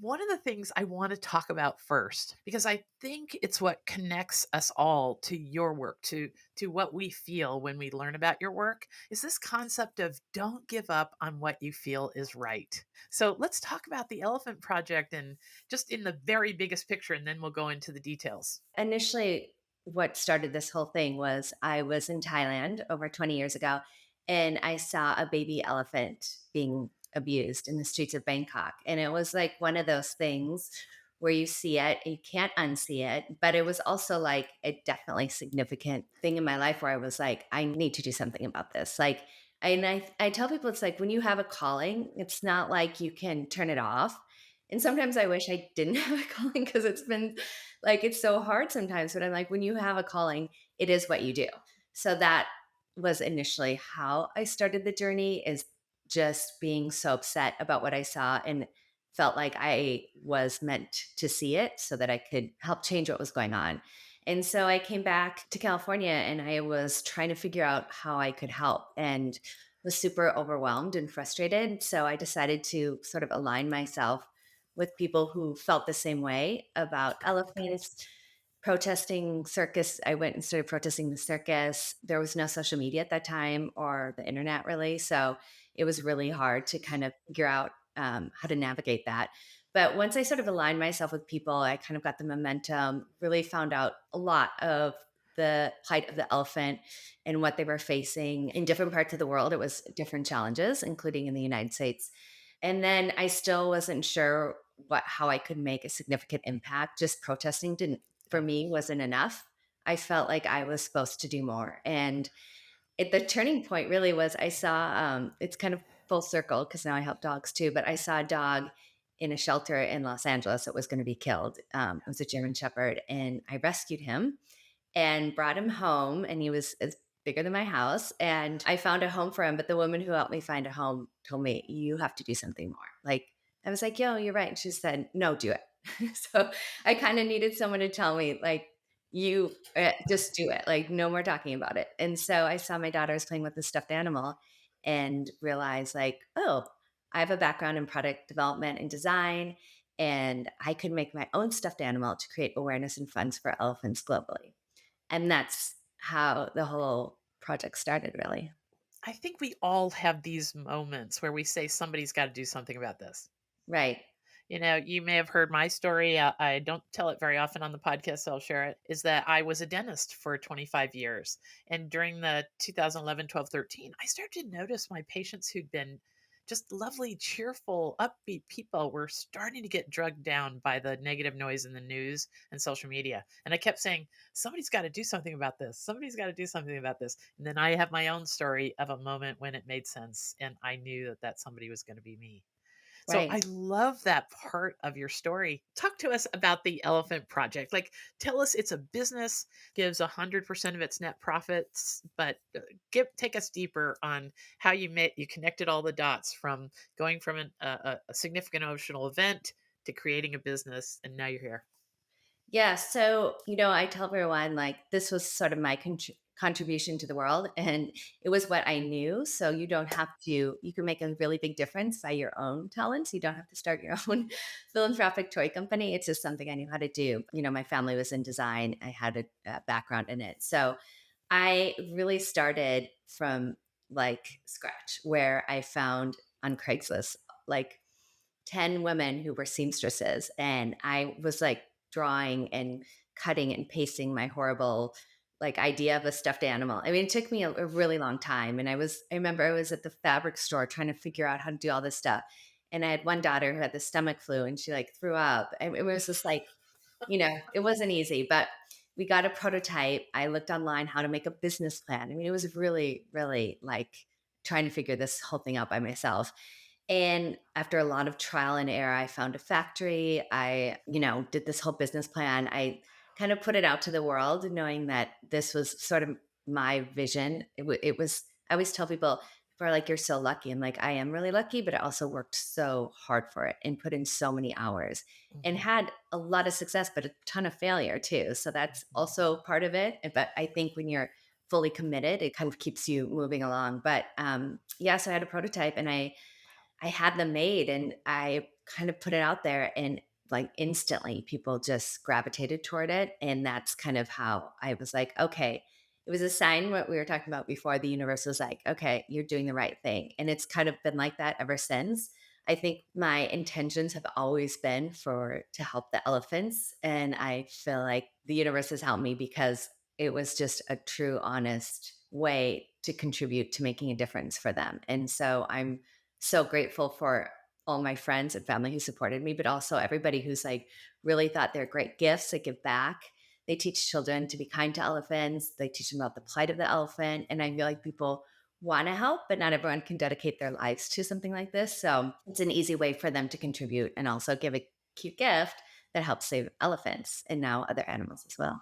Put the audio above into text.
one of the things I want to talk about first, because I think it's what connects us all to your work, to what we feel when we learn about your work, is this concept of don't give up on what you feel is right. So let's talk about the Elephant Project and just in the very biggest picture, and then we'll go into the details. Initially, what started this whole thing was I was in Thailand over 20 years ago, and I saw a baby elephant being abused in the streets of Bangkok. And it was like one of those things where you see it, you can't unsee it. But it was also like a definitely significant thing in my life where I was like, I need to do something about this. I tell people it's like when you have a calling, it's not like you can turn it off. And sometimes I wish I didn't have a calling because it's been like, it's so hard sometimes, but I'm like, when you have a calling, it is what you do. So that was initially how I started the journey, is just being so upset about what I saw and felt like I was meant to see it so that I could help change what was going on. And so I came back to California and I was trying to figure out how I could help and was super overwhelmed and frustrated. So I decided to sort of align myself with people who felt the same way about elephants, protesting circus. I went and started protesting the circus. There was no social media at that time or the internet really. So it was really hard to kind of figure out how to navigate that. But once I sort of aligned myself with people, I kind of got the momentum, really found out a lot of the plight of the elephant and what they were facing in different parts of the world. It was different challenges, including in the United States. And then I still wasn't sure how I could make a significant impact. Just protesting didn't for Yeah. me wasn't enough. I felt like I was supposed to do more. And the turning point really was I saw it's kind of full circle because now I help dogs too, but I saw a dog in a shelter in Los Angeles that was going to be killed. It was a German Shepherd, and I rescued him and brought him home, and he was bigger than my house, and I found a home for him. But the woman who helped me find a home told me, "You have to do something more." Like, I was like, "Yo, you're right." And she said, "No, do it." So I kind of needed someone to tell me, like, you just do it, like, no more talking about it. And so I saw my daughters playing with the stuffed animal and realized, like, oh, I have a background in product development and design, and I could make my own stuffed animal to create awareness and funds for elephants globally. And that's how the whole project started, really. I think we all have these moments where we say somebody's got to do something about this. Right. You may have heard my story. I don't tell it very often on the podcast, so I'll share it. Is that I was a dentist for 25 years. And during the 2011, 12, 13, I started to notice my patients who'd been just lovely, cheerful, upbeat people were starting to get drugged down by the negative noise in the news and social media. And I kept saying, somebody's got to do something about this. Somebody's got to do something about this. And then I have my own story of a moment when it made sense. And I knew that that somebody was going to be me. So I Right. love that part of your story. Talk to us about the Elephant Project. Like, tell us it's a business, gives 100% of its net profits, but take us deeper on how you connected all the dots from going from a significant emotional event to creating a business, and now you're here. Yeah. So, I tell everyone, like, this was sort of my contribution to the world, and it was what I knew. So, you can make a really big difference by your own talents. You don't have to start your own philanthropic toy company. It's just something I knew how to do. My family was in design, I had a background in it. So, I really started from like scratch, where I found on Craigslist, like, 10 women who were seamstresses. And I was like drawing and cutting and pasting my horrible like idea of a stuffed animal. I mean, it took me a really long time. And I remember I was at the fabric store trying to figure out how to do all this stuff. And I had one daughter who had the stomach flu and she like threw up. And it was just like, it wasn't easy, but we got a prototype. I looked online how to make a business plan. I mean, it was really, really like trying to figure this whole thing out by myself. And after a lot of trial and error, I found a factory. I, did this whole business plan. I kind of put it out to the world, knowing that this was sort of my vision. I always tell people are like, you're so lucky. I'm like, I am really lucky, but I also worked so hard for it and put in so many hours and Mhm, had a lot of success, but a ton of failure too. So that's mhm. also part of it. But I think when you're fully committed, it kind of keeps you moving along. But yeah, so I had a prototype and I I had them made and I kind of put it out there, and like instantly people just gravitated toward it. And that's kind of how I was like, okay, it was a sign what we were talking about before. The universe was like, okay, you're doing the right thing. And it's kind of been like that ever since. I think my intentions have always been for to help the elephants. And I feel like the universe has helped me because it was just a true, honest way to contribute to making a difference for them. And so I'm so grateful for all my friends and family who supported me, but also everybody who's like really thought they're great gifts that give back. They teach children to be kind to elephants. They teach them about the plight of the elephant. And I feel like people want to help, but not everyone can dedicate their lives to something like this. So it's an easy way for them to contribute and also give a cute gift that helps save elephants and now other animals as well.